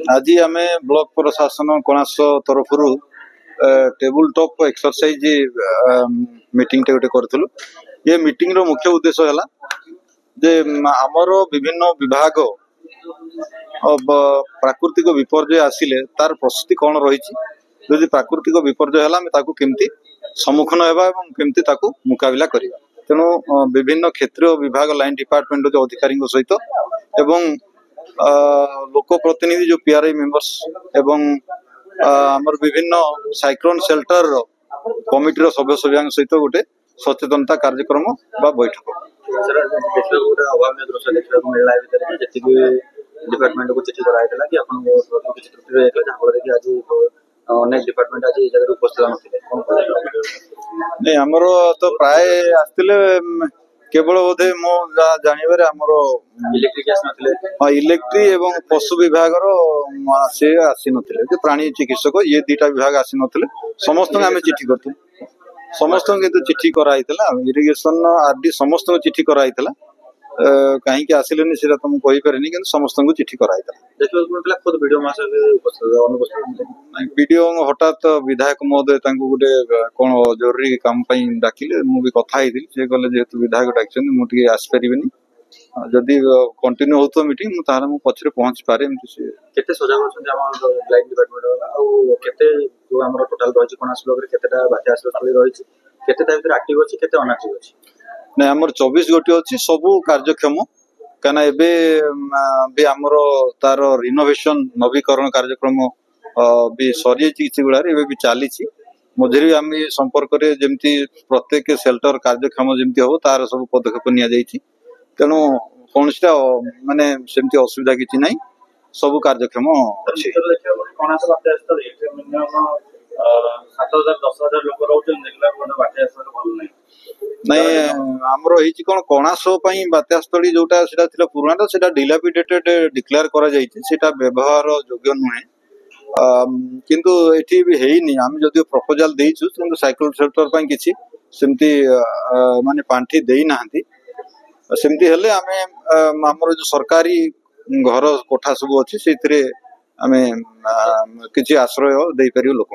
आज आम ब्लॉक प्रशासन कणास तरफ टेबुल टॉप एक्सरसाइज मीटिंग टे करूँ। ये मीटिंग रो मुख्य उद्देश्य है जे आमर विभिन्न विभाग प्राकृतिक विपर्यय आसिले तार प्रस्तुति कौन रही जदि प्राकृतिक विपर्यय है केमती सम्मुखीन होगा केमती मुकाबला करवा। तेणु विभिन्न क्षेत्रीय विभाग लाइन डिपार्टमेंट जो अधिकारी सहित एवं लोक प्रतिनिधि जो पीआरआई मेंबर्स एवं आमर विभिन्न साइक्लोन शेल्टर कमिटी सभ्य सभ्या सहित गोटे सचेतनता कार्यक्रम बा बैठक डिपार्टमेंट को चिठी कराइला कि आपन किछि त्रुटि रहइला जहाँ फल कि आज अनेक डिपार्टमेंट आज जगह उपस्थित नथिले कोन नहीं आमर तो प्राय आस्तिले केवल बोधे मो जानिबारे आमर इलेक्ट्रिक आस नथिले इलेक्ट्रिक एवं पशु विभाग से आसी नथिले प्राणी चिकित्सक ये दुटा विभाग आसी नथिले समस्त आम चिठी करथु समस्त चिठी कराइला इरिगेशन आरडी समस्त चिठी कराइला कहीं आसिलेनी से तुम कही पारे कि समस्त चिठी कराइला खुद वीडियो हठात विधायक महोदय गोटे कौन जरूरी काम डाकिले मुझे कथा से कहले जेहेतु विधायक डाक मुझे आसपारे जदि कंटिन्यू हो मीटिंग मुझे पछरे पहुंच पारे केते सजग लाइन डिपार्टमेंट केते जो हमर टोटल रही कणास ब्लॉक रे केतेटा बात्या आश्रयस्थली रही केतेटा भीतर एक्टिव अछि केते अनएक्टिव अछि नहीं आमर 24 गोटी अच्छी सबू कार्यक्षम कहना एबे आमर तार रिनोवेशन नवीकरण कार्यक्रम भी सरी किसी गुड़ा भी चली मझे भी आम संपर्क जमी प्रत्येक सेल्टर कार्यक्षम जमी हम तार सब पदक्षेप नि तेणु कौन माने सेमती असुविधा किसी ना सब कार्यक्षम अच्छी 7,000-10,000 लोक रोचे नहीं आमर कौन कणास बात्यास्थली जोटा पुराना से डिलापिडेटेड डिक्लेयर करा व्यवहार योग्य नुहे किंतु एठी भी हेनी आम जदि प्रपोजल देइछु किंतु साइक्लोन शेल्टर पई किछि सेमती माने पांठी देई नाहंती सेमती हेले आमे हमर जो सरकारी घर कोठा सब अछि सेतिरे आमे किछि आश्रय देई परियो लोक